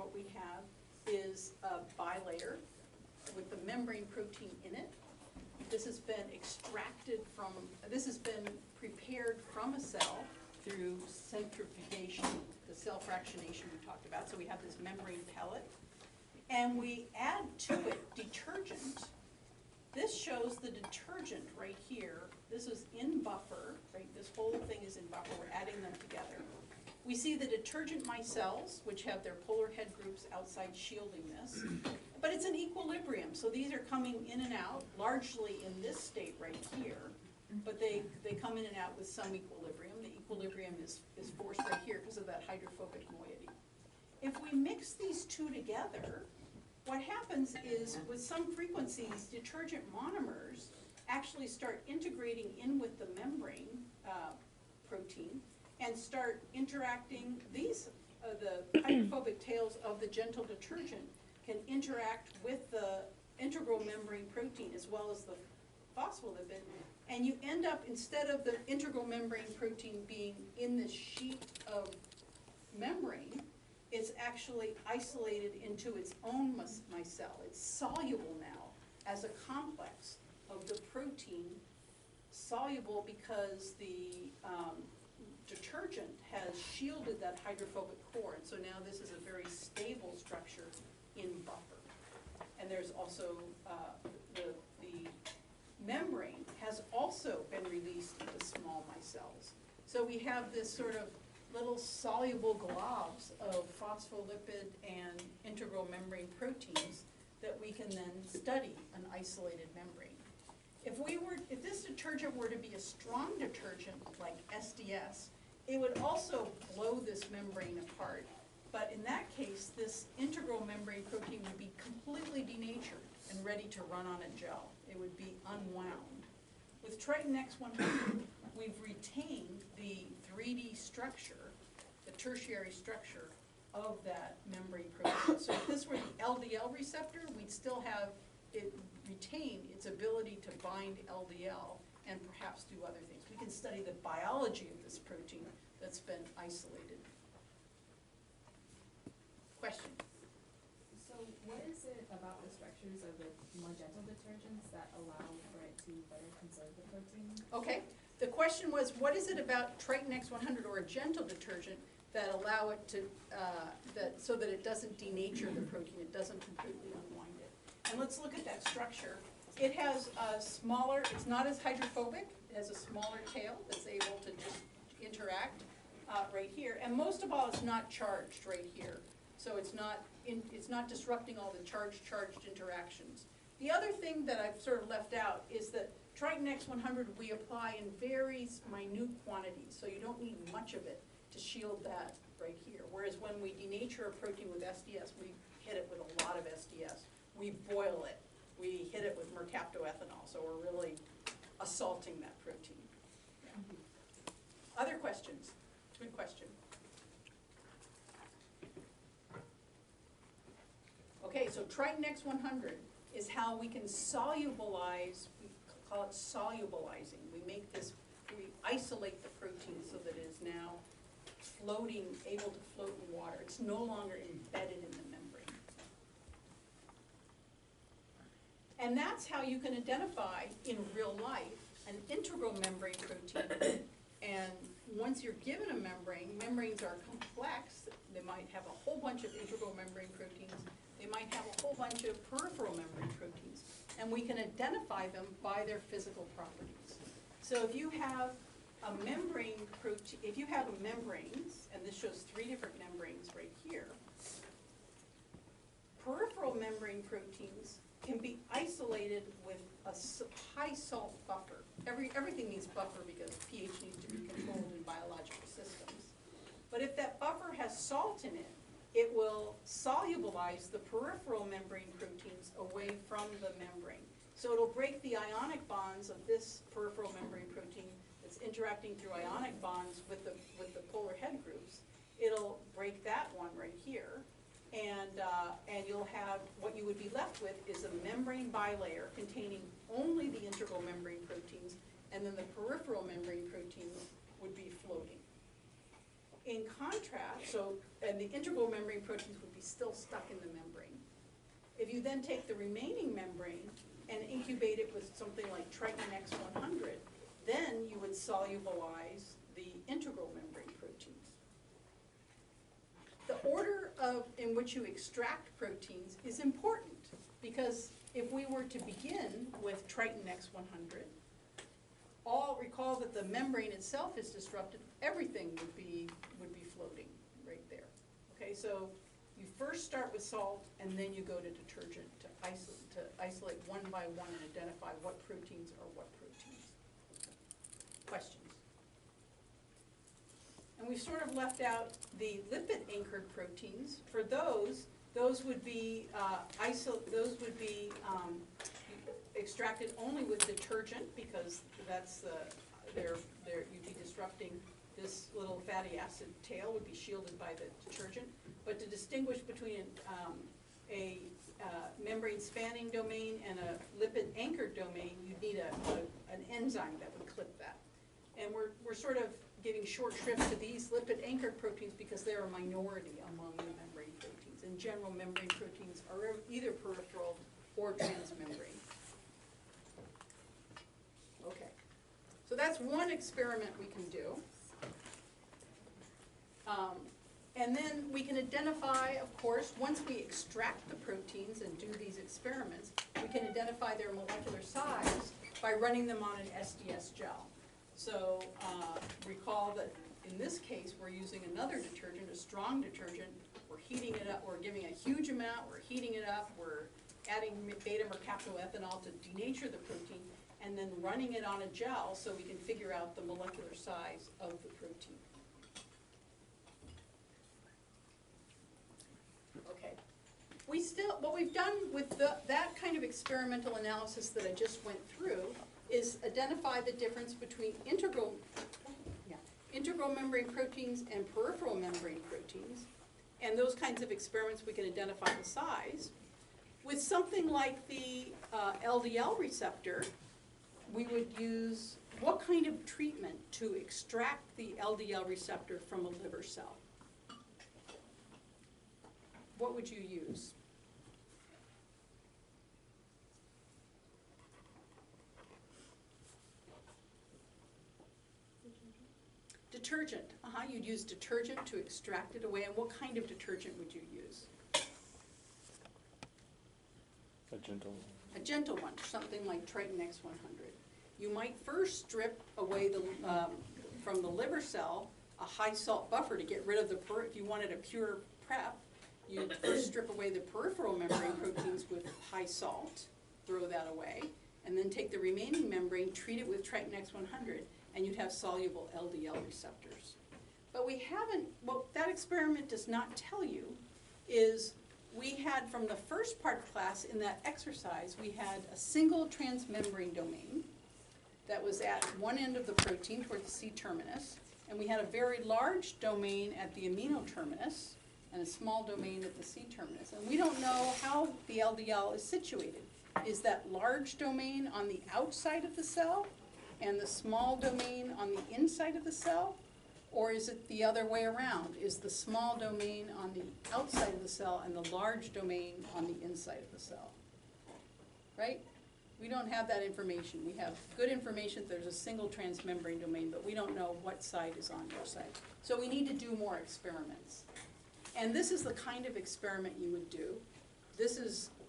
what we have is a bilayer with the membrane protein in it. This has been extracted from, this has been prepared from a cell through centrifugation, the cell fractionation we talked about. So we have this membrane pellet. And we add to it detergent. This shows the detergent right here. This is in buffer, right? This whole thing is in buffer. We're adding them together. We see the detergent micelles, which have their polar head groups outside shielding this. But it's an equilibrium. So these are coming in and out, largely in this state right here. But they come in and out with some equilibrium. The equilibrium is forced right here because of that hydrophobic moiety. If we mix these two together, what happens is, with some frequencies, detergent monomers actually start integrating in with the membrane protein and start interacting. These, the hydrophobic tails of the gentle detergent can interact with the integral membrane protein as well as the phospholipid, and you end up, instead of the integral membrane protein being in this sheet of membrane, it's actually isolated into its own micelle. It's soluble now as a complex of the protein, soluble because the detergent has shielded that hydrophobic core. And so now this is a very stable structure in buffer. And there's also the membrane has also been released into small micelles. So we have this sort of little soluble globs of phospholipid and integral membrane proteins that we can then study an isolated membrane. If this detergent were to be a strong detergent like SDS, it would also blow this membrane apart. But in that case, this integral membrane protein would be completely denatured and ready to run on a gel. It would be unwound. With Triton X100, we've retained the 3D structure, the tertiary structure of that membrane protein. So if this were the LDL receptor, we'd still have it retain its ability to bind LDL and perhaps do other things. We can study the biology of this protein that's been isolated. Question? So what is it about the structures of the more gentle detergents that allow for it to better conserve the protein? Okay. The question was, what is it about Triton X100 or a gentle detergent that allow it to, so that it doesn't denature the protein, it doesn't completely unwind it? And let's look at that structure. It has a smaller, it's not as hydrophobic, it has a smaller tail that's able to just interact right here. And most of all, it's not charged right here. So it's not disrupting all the charged interactions. The other thing that I've sort of left out is that Triton X100 we apply in very minute quantities, so you don't need much of it to shield that right here. Whereas when we denature a protein with SDS, we hit it with a lot of SDS. We boil it. We hit it with mercaptoethanol, so we're really assaulting that protein. Yeah. Other questions? Good question. Okay, so Triton X100 is how we can solubilize, we call it solubilizing. We make this, we isolate the protein so that it is now floating, able to float in water. It's no longer embedded in the membrane. And that's how you can identify in real life an integral membrane protein. And once you're given a membrane, membranes are complex. They might have a whole bunch of integral membrane proteins. They might have a whole bunch of peripheral membrane proteins. And we can identify them by their physical properties. So if you have a membrane protein, if you have membranes, and this shows 3 different membranes right here, peripheral membrane proteins can be isolated with a high salt buffer. Everything needs buffer because pH needs to be controlled in biological systems. But if that buffer has salt in it, it will solubilize the peripheral membrane proteins away from the membrane. So it'll break the ionic bonds of this peripheral membrane protein that's interacting through ionic bonds with the polar head groups. It'll break that one right here. And you'll have, what you would be left with is a membrane bilayer containing only the integral membrane proteins, and then the peripheral membrane proteins would be floating. In contrast, and the integral membrane proteins would be still you then take the remaining membrane and incubate it with something like Triton X100, then you would solubilize the integral membrane proteins. The order in which you extract proteins is important, because if we were to begin with Triton X100, recall that the membrane itself is disrupted, everything would be floating right there. Okay, so you first start with salt, and then you go to detergent to isolate one by one and identify what proteins are what proteins. Questions? And we sort of left out the lipid-anchored proteins. For those would be extracted only with detergent, because that's you'd be disrupting this little fatty acid tail would be shielded by the detergent. But to distinguish between a membrane spanning domain and a lipid anchored domain, you need an enzyme that would clip that. And we're sort of giving short shrift to these lipid anchored proteins because they're a minority among the membrane proteins. In general, membrane proteins are either peripheral or transmembrane. Okay, so that's one experiment we can do. And then we can identify, of course, once we extract the proteins and do these experiments, we can identify their molecular size by running them on an SDS gel. So recall that in this case, we're using another detergent, a strong detergent. We're heating it up, we're giving a huge amount, we're heating it up, we're adding beta-mercaptoethanol to denature the protein, and then running it on a gel so we can figure out the molecular size of the protein. Okay. What we've done with that kind of experimental analysis that I just went through is identify the difference between integral membrane proteins and peripheral membrane proteins. And those kinds of experiments, we can identify the size. With something like the LDL receptor, we would use what kind of treatment to extract the LDL receptor from a liver cell? What would you use? Detergent. You'd use detergent to extract it away. And what kind of detergent would you use? A gentle one. A gentle one, something like Triton X100. You might first strip away from the liver cell a high salt buffer to get rid of if you wanted a pure prep, you'd first strip away the peripheral membrane proteins with high salt, throw that away, and then take the remaining membrane, treat it with Triton X100, and you'd have soluble LDL receptors. But what that experiment does not tell you is we had, from the first part of class in that exercise, we had a single transmembrane domain that was at one end of the protein toward the C-terminus, and we had a very large domain at the amino terminus and a small domain at the C-terminus. And we don't know how the LDL is situated. Is that large domain on the outside of the cell and the small domain on the inside of the cell? Or is it the other way around? Is the small domain on the outside of the cell and the large domain on the inside of the cell? Right? We don't have that information. We have good information that there's a single transmembrane domain, but we don't know what side is on your side. So we need to do more experiments. And this is the kind of experiment you would do. This is